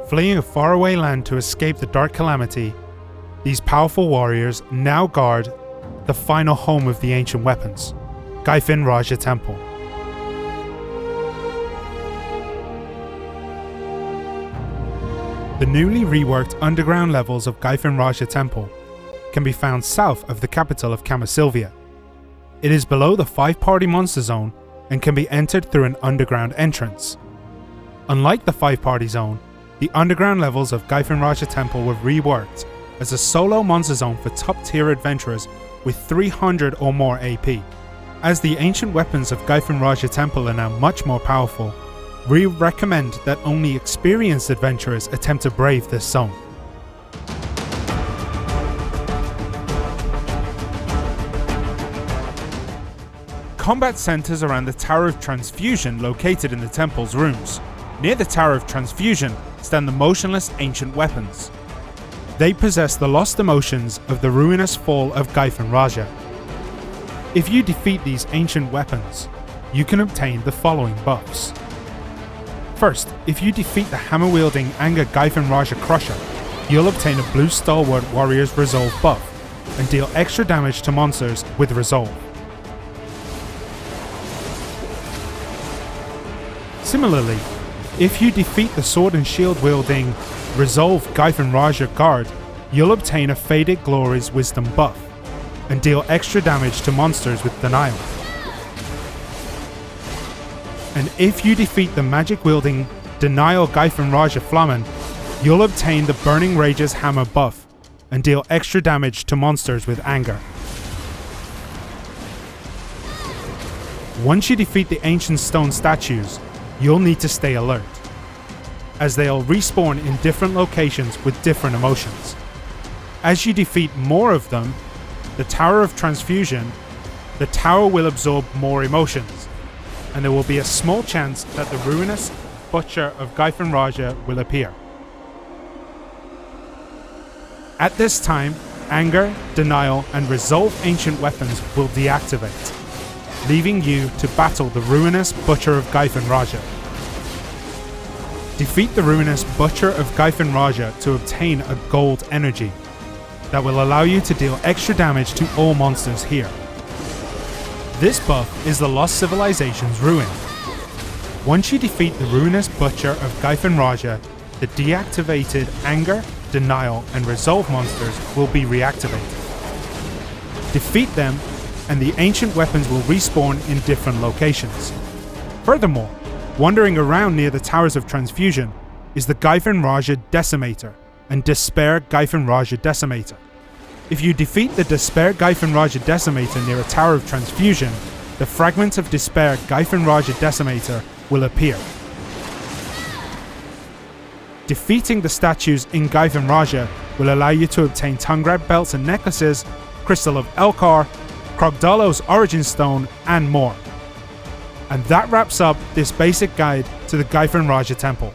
Fleeing a faraway land to escape the Dark Calamity, these powerful warriors now guard the final home of the ancient weapons, Gyfin Rhasia Temple. The newly reworked underground levels of Gyfin Rhasia Temple can be found south of the capital of Camasilvia. It is below the 5-party monster zone and can be entered through an underground entrance. Unlike the 5-party zone, the underground levels of Gyfin Rhasia Temple were reworked as a solo monster zone for top-tier adventurers with 300 or more AP. As the ancient weapons of Gyfin Rhasia Temple are now much more powerful, we recommend that only experienced adventurers attempt to brave this zone. Combat centers around the Tower of Transfusion located in the temple's rooms. Near the Tower of Transfusion stand the motionless ancient weapons. They possess the lost emotions of the ruinous fall of Gyfin Rhasia. If you defeat these ancient weapons, you can obtain the following buffs. First, if you defeat the hammer-wielding Anger Gyfin Rhasia Crusher, you'll obtain a blue Stalwart Warrior's Resolve buff and deal extra damage to monsters with Resolve. Similarly, if you defeat the sword and shield wielding Resolve Gyfin Rhasia Guard, you'll obtain a Faded Glory's Wisdom buff and deal extra damage to monsters with Denial. And if you defeat the magic wielding Denial Gyfin Rhasia Flamen, you'll obtain the Burning Rage's Hammer buff and deal extra damage to monsters with Anger. Once you defeat the ancient stone statues, you'll need to stay alert, as they'll respawn in different locations with different emotions. As you defeat more of them, the Tower of Transfusion, the tower will absorb more emotions, and there will be a small chance that the ruinous Butcher of Gyfin Rhasia will appear. At this time, Anger, Denial, and Resolve ancient weapons will deactivate, leaving you to battle the ruinous Butcher of Gyfin Rhasia. Defeat the ruinous Butcher of Gyfin Rhasia to obtain a gold energy that will allow you to deal extra damage to all monsters here. This buff is the Lost Civilization's Ruin. Once you defeat the ruinous Butcher of Gyfin Rhasia, the deactivated Anger, Denial, and Resolve monsters will be reactivated. Defeat them, and the ancient weapons will respawn in different locations. Furthermore, wandering around near the Towers of Transfusion is the Gyfin Rhasia Decimator and Despair Gyfin Rhasia Decimator. If you defeat the Despair Gyfin Rhasia Decimator near a Tower of Transfusion, the Fragment of Despair Gyfin Rhasia Decimator will appear. Defeating the statues in Gyfin Rhasia will allow you to obtain Tungrab belts and necklaces, Crystal of Elkar, Krogdalo's Origin Stone, and more. And that wraps up this basic guide to the Gyfin Rhasia Temple.